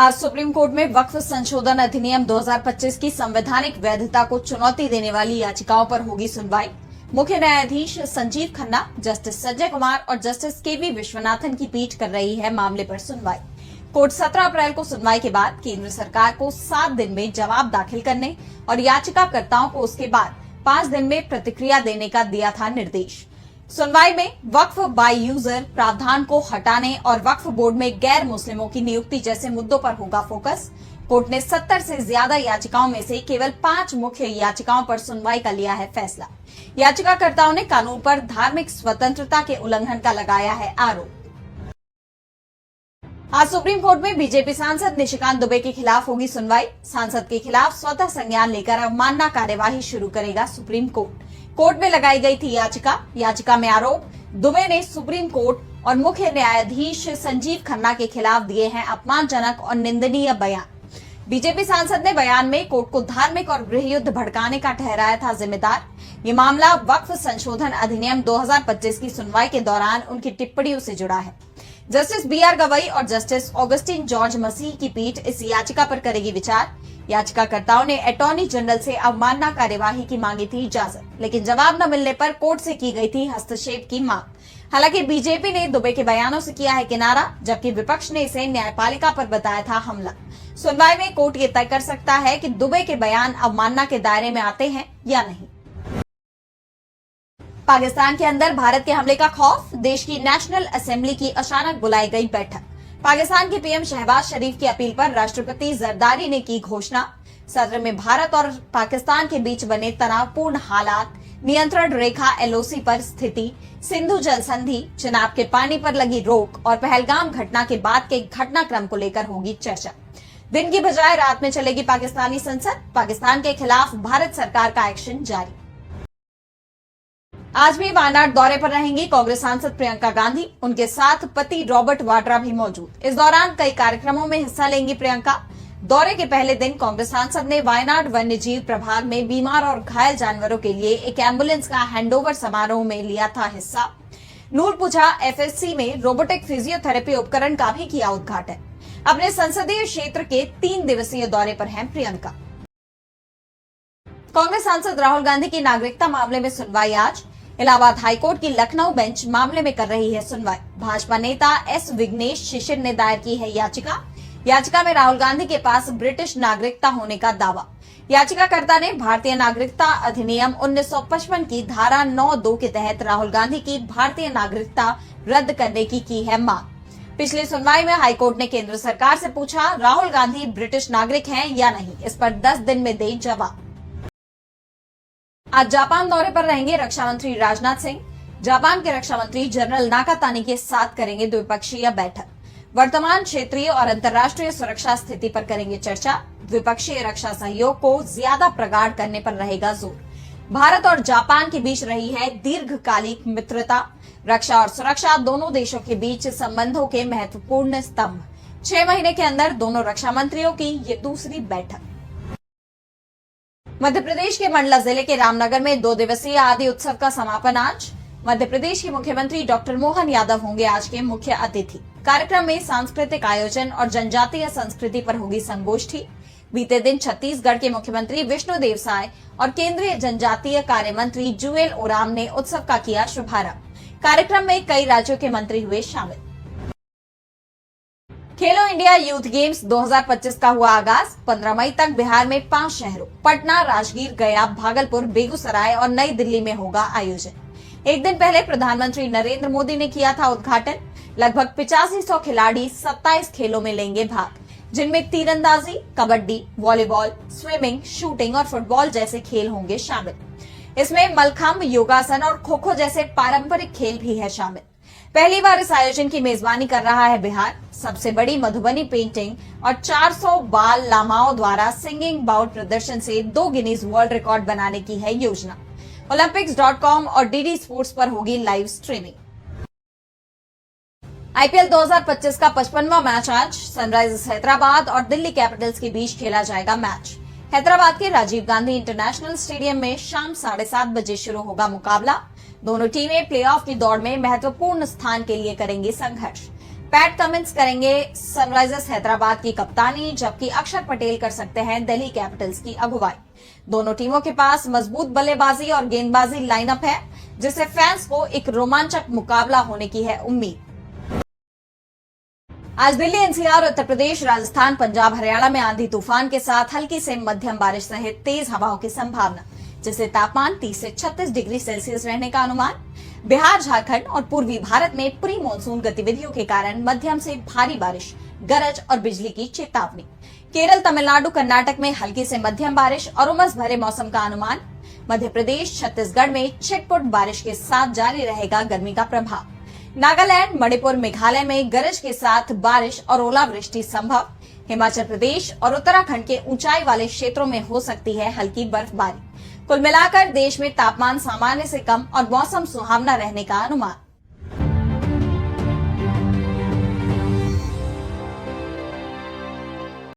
आज supreme court में वक्फ संशोधन अधिनियम 2025 की संवैधानिक वैधता को चुनौती देने वाली याचिकाओं पर होगी सुनवाई। मुख्य न्यायाधीश संजीव खन्ना, जस्टिस संजय कुमार और जस्टिस केवी विश्वनाथन की पीठ कर रही है मामले पर सुनवाई। कोर्ट 17 अप्रैल को सुनवाई के बाद केंद्र सरकार को 7 दिन में जवाब दाखिल करने और याचिकाकर्ताओं को उसके बाद 5 दिन में प्रतिक्रिया देने का दिया था निर्देश। सुनवाई में वक्फ बाय यूजर प्रावधान को हटाने और वक्फ बोर्ड में गैर मुस्लिमों की नियुक्ति जैसे मुद्दों पर होगा फोकस। कोर्ट ने 70 से ज्यादा याचिकाओं में से केवल 5 मुख्य याचिकाओं पर सुनवाई का लिया है फैसला। याचिकाकर्ताओं ने कानून पर धार्मिक स्वतंत्रता के उल्लंघन का लगाया है आरोप। आज सुप्रीम कोर्ट में बीजेपी सांसद निशिकांत दुबे के खिलाफ होगी सुनवाई। सांसद के खिलाफ स्वतः संज्ञान लेकर अवमानना कार्यवाही शुरू करेगा सुप्रीम कोर्ट। कोर्ट में लगाई गई थी याचिका में आरोप दुबे ने सुप्रीम कोर्ट और मुख्य न्यायाधीश संजीव खन्ना के खिलाफ दिए हैं अपमानजनक और निंदनीय बयान। बीजेपी सांसद ने बयान में कोर्ट को धार्मिक और गृहयुद्ध भड़काने का ठहराया था जिम्मेदार। ये मामला वक्फ संशोधन अधिनियम 2025 की सुनवाई के दौरान उनकी टिप्पणियों से जुड़ा है। जस्टिस BR गवई और जस्टिस ऑगस्टिन जॉर्ज मसीह की पीठ इस याचिका पर करेगी विचार। याचिकाकर्ताओं ने अटॉर्नी जनरल से अवमानना कार्यवाही की मांगी थी इजाजत, लेकिन जवाब न मिलने पर कोर्ट से की गई थी हस्तक्षेप की मांग। हालांकि बीजेपी ने दुबे के बयानों से किया है किनारा, जबकि विपक्ष ने इसे न्यायपालिका पर बताया था हमला। सुनवाई में कोर्ट ये तय कर सकता है कि दुबे के बयान अवमानना के दायरे में आते हैं या नहीं। पाकिस्तान के अंदर भारत के हमले का खौफ, देश की नेशनल असेंबली की अचानक बुलाई गई बैठक। पाकिस्तान के पीएम शहबाज शरीफ की अपील पर राष्ट्रपति जरदारी ने की घोषणा। सत्र में भारत और पाकिस्तान के बीच बने तनावपूर्ण हालात, नियंत्रण रेखा LOC पर स्थिति, सिंधु जल संधि, चिनाब के पानी पर लगी रोक और पहलगाम घटना के बाद के घटनाक्रम को लेकर होगी चर्चा। दिन की बजाय रात में चलेगी पाकिस्तानी संसद। पाकिस्तान के खिलाफ भारत सरकार का एक्शन जारी। आज भी वायनाड दौरे पर रहेंगी कांग्रेस सांसद प्रियंका गांधी। उनके साथ पति रॉबर्ट वाड्रा भी मौजूद। इस दौरान कई कार्यक्रमों में हिस्सा लेंगी प्रियंका। दौरे के पहले दिन कांग्रेस सांसद ने वायनाड वन्य जीव प्रभाग में बीमार और घायल जानवरों के लिए एक एम्बुलेंस का हैंडओवर समारोह में लिया था हिस्सा। नूरपुझा FSC में रोबोटिक फिजियोथेरेपी उपकरण का भी किया उद्घाटन। अपने संसदीय क्षेत्र के 3 दिवसीय दौरे पर हैं प्रियंका। कांग्रेस सांसद राहुल गांधी की नागरिकता मामले में सुनवाई आज। इलाहाबाद हाईकोर्ट की लखनऊ बेंच मामले में कर रही है सुनवाई। भाजपा नेता S विघ्नेश शिशिर ने दायर की है याचिका में राहुल गांधी के पास ब्रिटिश नागरिकता होने का दावा। याचिकाकर्ता ने भारतीय नागरिकता अधिनियम 1955 की धारा 9(2) के तहत राहुल गांधी की भारतीय नागरिकता रद्द करने की है मांग। पिछली सुनवाई में हाईकोर्ट ने केंद्र सरकार से पूछा, राहुल गांधी ब्रिटिश नागरिक हैं या नहीं। इस पर 10 दिन में दे जवाब। आज जापान दौरे पर रहेंगे रक्षा मंत्री राजनाथ सिंह। जापान के रक्षा मंत्री जनरल नाकातानी के साथ करेंगे द्विपक्षीय बैठक। वर्तमान क्षेत्रीय और अंतर्राष्ट्रीय सुरक्षा स्थिति पर करेंगे चर्चा। द्विपक्षीय रक्षा सहयोग को ज्यादा प्रगाढ़ करने पर रहेगा जोर। भारत और जापान के बीच रही है दीर्घकालिक मित्रता। रक्षा और सुरक्षा दोनों देशों के बीच संबंधों के महत्वपूर्ण स्तंभ। 6 महीने के अंदर दोनों रक्षा मंत्रियों की ये दूसरी बैठक। मध्य प्रदेश के मंडला जिले के रामनगर में 2 दिवसीय आदि उत्सव का समापन आज। मध्य प्रदेश के मुख्यमंत्री डॉक्टर मोहन यादव होंगे आज के मुख्य अतिथि। कार्यक्रम में सांस्कृतिक आयोजन और जनजातीय संस्कृति पर होगी संगोष्ठी। बीते दिन छत्तीसगढ़ के मुख्यमंत्री विष्णुदेव साय और केंद्रीय जनजातीय कार्य मंत्री जुएल ओराम ने उत्सव का किया शुभारंभ। कार्यक्रम में कई राज्यों के मंत्री हुए शामिल। खेलो इंडिया यूथ गेम्स 2025 का हुआ आगाज। 15 मई तक बिहार में 5 शहरों पटना, राजगीर, गया, भागलपुर, बेगूसराय और नई दिल्ली में होगा आयोजन। एक दिन पहले प्रधानमंत्री नरेंद्र मोदी ने किया था उद्घाटन। लगभग 8500 खिलाड़ी 27 खेलों में लेंगे भाग, जिनमें तीरंदाजी, कबड्डी, वॉलीबॉल, स्विमिंग, शूटिंग और फुटबॉल जैसे खेल होंगे शामिल। इसमें मलखम्ब, योगासन और खो खो जैसे पारंपरिक खेल भी है शामिल। पहली बार इस आयोजन की मेजबानी कर रहा है बिहार। सबसे बड़ी मधुबनी पेंटिंग और 400 बाल लामाओं द्वारा सिंगिंग बाउट प्रदर्शन से 2 गिनीज वर्ल्ड रिकॉर्ड बनाने की है योजना। Olympics.com और DD स्पोर्ट्स पर होगी लाइव स्ट्रीमिंग। IPL 2025 का 55वां मैच आज सनराइजर्स हैदराबाद और दिल्ली कैपिटल्स के बीच खेला जाएगा मैच। हैदराबाद के राजीव गांधी इंटरनेशनल स्टेडियम में शाम 7:30 बजे शुरू होगा मुकाबला। दोनों टीमें प्लेऑफ की दौड़ में महत्वपूर्ण स्थान के लिए करेंगी संघर्ष। पैट कमिंस करेंगे सनराइजर्स हैदराबाद की कप्तानी, जबकि अक्षर पटेल कर सकते हैं दिल्ली कैपिटल्स की अगुवाई। दोनों टीमों के पास मजबूत बल्लेबाजी और गेंदबाजी लाइनअप है, जिससे फैंस को एक रोमांचक मुकाबला होने की है उम्मीद। आज दिल्ली, एनसीआर, उत्तर प्रदेश, राजस्थान, पंजाब, हरियाणा में आंधी तूफान के साथ हल्की से मध्यम बारिश सहित तेज हवाओं की संभावना, जिससे तापमान 30 से 36 डिग्री सेल्सियस रहने का अनुमान। बिहार, झारखंड और पूर्वी भारत में प्री मानसून गतिविधियों के कारण मध्यम से भारी बारिश, गरज और बिजली की चेतावनी। केरल, तमिलनाडु, कर्नाटक में हल्की से मध्यम बारिश और उमस भरे मौसम का अनुमान। मध्य प्रदेश, छत्तीसगढ़ में छिटपुट बारिश के साथ जारी रहेगा गर्मी का प्रभाव। नागालैंड, मणिपुर, मेघालय में गरज के साथ बारिश और ओलावृष्टि संभव। हिमाचल प्रदेश और उत्तराखंड के ऊंचाई वाले क्षेत्रों में हो सकती है हल्की बर्फबारी। कुल मिलाकर देश में तापमान सामान्य से कम और मौसम सुहावना रहने का अनुमान।